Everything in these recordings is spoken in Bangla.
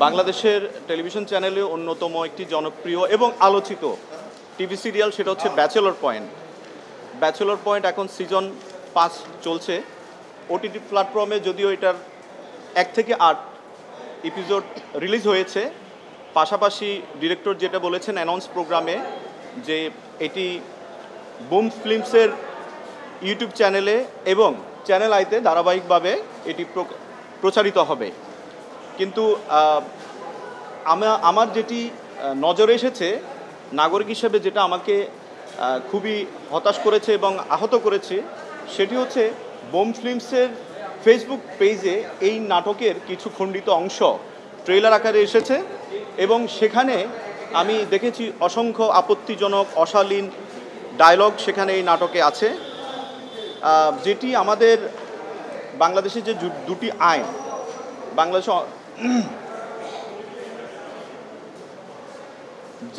বাংলাদেশের টেলিভিশন চ্যানেলে অন্যতম একটি জনপ্রিয় এবং আলোচিত টিভি সিরিয়াল সেটা হচ্ছে ব্যাচেলর পয়েন্ট। ব্যাচেলর পয়েন্ট এখন সিজন 5 চলছে ওটিটি প্ল্যাটফর্মে, যদিও এটার 1 থেকে 8 এপিসোড রিলিজ হয়েছে। পাশাপাশি ডিরেক্টর যেটা বলেছেন অ্যানাউন্স প্রোগ্রামে যে এটি বুম ফিল্মসের ইউটিউব চ্যানেলে এবং চ্যানেল আইতে ধারাবাহিকভাবে এটি প্রচারিত হবে। কিন্তু আমার যেটি নজরে এসেছে নাগরিক হিসেবে, যেটা আমাকে খুবই হতাশ করেছে এবং আহত করেছে, সেটি হচ্ছে বোম ফিল্মসের ফেসবুক পেজে এই নাটকের কিছু খণ্ডিত অংশ ট্রেলার আকারে এসেছে এবং সেখানে আমি দেখেছি অসংখ্য আপত্তিজনক অশালীন ডায়লগ সেখানে এই নাটকে আছে, যেটি আমাদের বাংলাদেশের যে দুটি আইন, বাংলাদেশ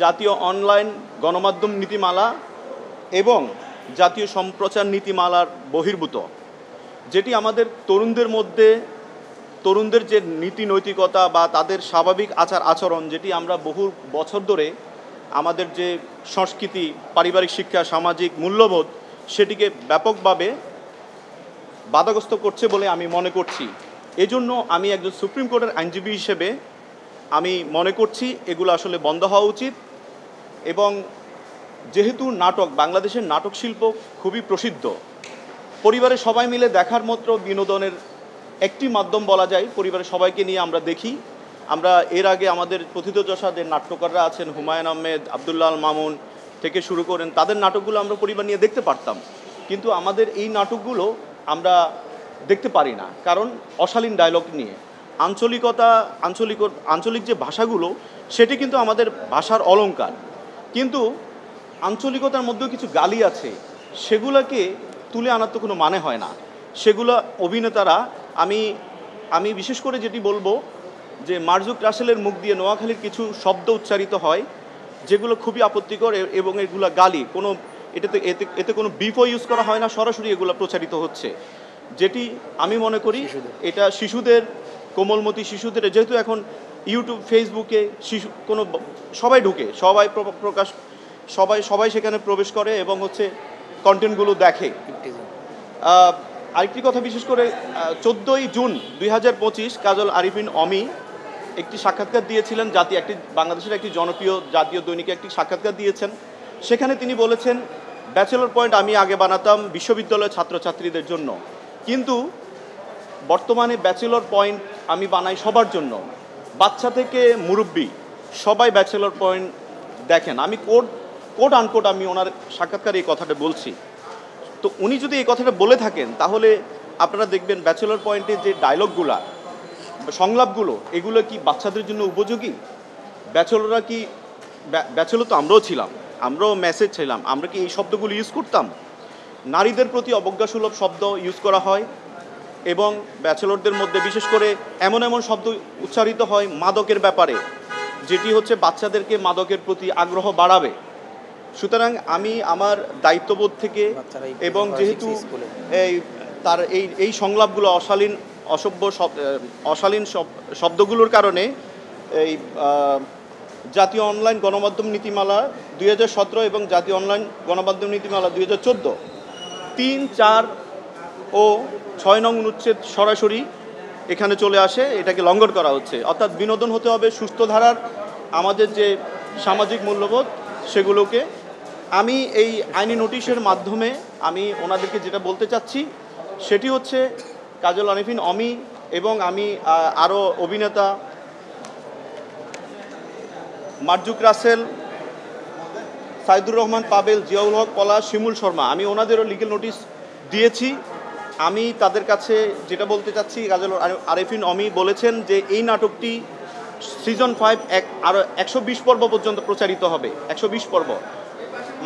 জাতীয় অনলাইন গণমাধ্যম নীতিমালা এবং জাতীয় সম্প্রচার নীতিমালার বহির্ভূত, যেটি আমাদের তরুণদের যে নীতি নৈতিকতা বা তাদের স্বাভাবিক আচার আচরণ, যেটি আমরা বহু বছর ধরে আমাদের যে সংস্কৃতি, পারিবারিক শিক্ষা, সামাজিক মূল্যবোধ, সেটিকে ব্যাপকভাবে বাধাগ্রস্ত করছে বলে আমি মনে করছি। এজন্য আমি একজন সুপ্রিম কোর্টের আইনজীবী হিসেবে আমি মনে করছি এগুলো আসলে বন্ধ হওয়া উচিত। এবং যেহেতু বাংলাদেশের নাটক শিল্প খুবই প্রসিদ্ধ, পরিবারের সবাই মিলে দেখার মতো বিনোদনের একটি মাধ্যম বলা যায়, পরিবারের সবাইকে নিয়ে আমরা দেখি। আমরা এর আগে আমাদের প্রথিতযশা যে নাট্যকাররা আছেন, হুমায়ুন আহমেদ, আবদুল্লাহ আল মামুন থেকে শুরু করেন, তাদের নাটকগুলো আমরা পরিবার নিয়ে দেখতে পারতাম। কিন্তু আমাদের এই নাটকগুলো আমরা দেখতে পারি না, কারণ অশালীন ডায়লগ নিয়ে আঞ্চলিক যে ভাষাগুলো, সেটি কিন্তু আমাদের ভাষার অলংকার, কিন্তু আঞ্চলিকতার মধ্যেও কিছু গালি আছে, সেগুলোকে তুলে আনার তো কোনো মানে হয় না। সেগুলো অভিনেতারা, আমি বিশেষ করে যেটি বলবো যে মারজুক রাসেলের মুখ দিয়ে নোয়াখালীর কিছু শব্দ উচ্চারিত হয় যেগুলো খুবই আপত্তিকর এবং এগুলো গালি, এতে কোনো বিফও ইউজ করা হয় না, সরাসরি এগুলো প্রচারিত হচ্ছে, যেটি আমি মনে করি এটা শিশুদের, কোমলমতি শিশুদের, যেহেতু এখন ইউটিউব ফেসবুকে সবাই ঢুকে, সবাই সেখানে প্রবেশ করে এবং কন্টেন্টগুলো দেখে। আরেকটি কথা, বিশেষ করে 14ই জুন 2025 কাজল আরিফিন অমি একটি সাক্ষাৎকার দিয়েছিলেন, বাংলাদেশের একটি জনপ্রিয় জাতীয় দৈনিকে একটি সাক্ষাৎকার দিয়েছেন। সেখানে তিনি বলেছেন, ব্যাচেলর পয়েন্ট আমি আগে বানাতাম বিশ্ববিদ্যালয়ের ছাত্রছাত্রীদের জন্য, কিন্তু বর্তমানে ব্যাচেলর পয়েন্ট আমি বানাই সবার জন্য, বাচ্চা থেকে মুরব্বী সবাই ব্যাচেলর পয়েন্ট দেখেন। আমি কোট আনকোট আমি ওনার সাক্ষাৎকারে এই কথাটা বলছি। তো উনি যদি এই কথাটা বলে থাকেন, তাহলে আপনারা দেখবেন ব্যাচেলর পয়েন্টের যে ডায়লগগুলা, সংলাপগুলো, এগুলো কি বাচ্চাদের জন্য উপযোগী? ব্যাচেলর তো আমরাও ছিলাম, আমরাও মেসেজ ছিলাম, আমরা কি এই শব্দগুলো ইউজ করতাম? নারীদের প্রতি অবজ্ঞাসুলভ শব্দ ইউজ করা হয় এবং ব্যাচেলরদের মধ্যে বিশেষ করে এমন শব্দ উচ্চারিত হয় মাদকের ব্যাপারে, যেটি বাচ্চাদেরকে মাদকের প্রতি আগ্রহ বাড়াবে। সুতরাং আমি আমার দায়িত্ববোধ থেকে, এবং যেহেতু এই সংলাপগুলো অশালীন শব্দগুলোর কারণে এই জাতীয় অনলাইন গণমাধ্যম নীতিমালা 2017 এবং জাতীয় অনলাইন গণমাধ্যম নীতিমালা 2014 3, 4 ও 6 নং অনুচ্ছেদ সরাসরি এখানে চলে আসে, এটাকে লঙ্ঘন করা হচ্ছে। অর্থাৎ বিনোদন হতে হবে সুস্থ ধারার, আমাদের যে সামাজিক মূল্যবোধ সেগুলোকে। আমি এই আইনি নোটিশের মাধ্যমে আমি ওনাদেরকে যেটা বলতে চাচ্ছি সেটি হচ্ছে, কাজল আরিফিন অমি এবং আমি আরও অভিনেতা মারজুক রাসেল, সাইদুর রহমান পাবেল, জিয়াউল হক পলাশ, শিমুল শর্মা, আমি ওনাদেরও লিগ্যাল নোটিশ দিয়েছি। আমি তাদের কাছে যেটা বলতে চাচ্ছি, কাজল আরিফিন অমি বলেছেন যে এই নাটকটি সিজন 5 আরও 120 পর্ব পর্যন্ত প্রচারিত হবে। 120 পর্ব,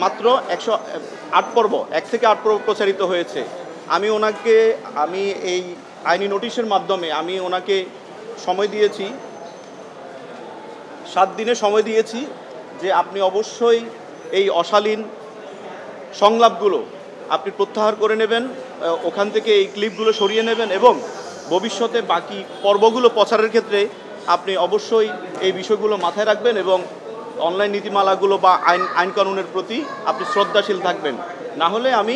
মাত্র 108 পর্ব, 1 থেকে 8 পর্ব প্রচারিত হয়েছে। আমি এই আইনি নোটিশের মাধ্যমে আমি ওনাকে সময় দিয়েছি, 7 দিনের সময় দিয়েছি, যে আপনি অবশ্যই এই অশালীন সংলাপগুলো আপনি প্রত্যাহার করে নেবেন, ওখান থেকে এই ক্লিপগুলো সরিয়ে নেবেন এবং ভবিষ্যতে বাকি পর্বগুলো প্রচারের ক্ষেত্রে আপনি অবশ্যই এই বিষয়গুলো মাথায় রাখবেন এবং অনলাইন নীতিমালাগুলো বা আইন কানুনের প্রতি আপনি শ্রদ্ধাশীল থাকবেন। না হলে আমি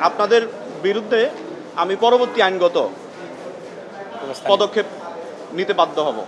আপনাদের বিরুদ্ধে আমি পরবর্তী আইনগত পদক্ষেপ নিতে বাধ্য হব।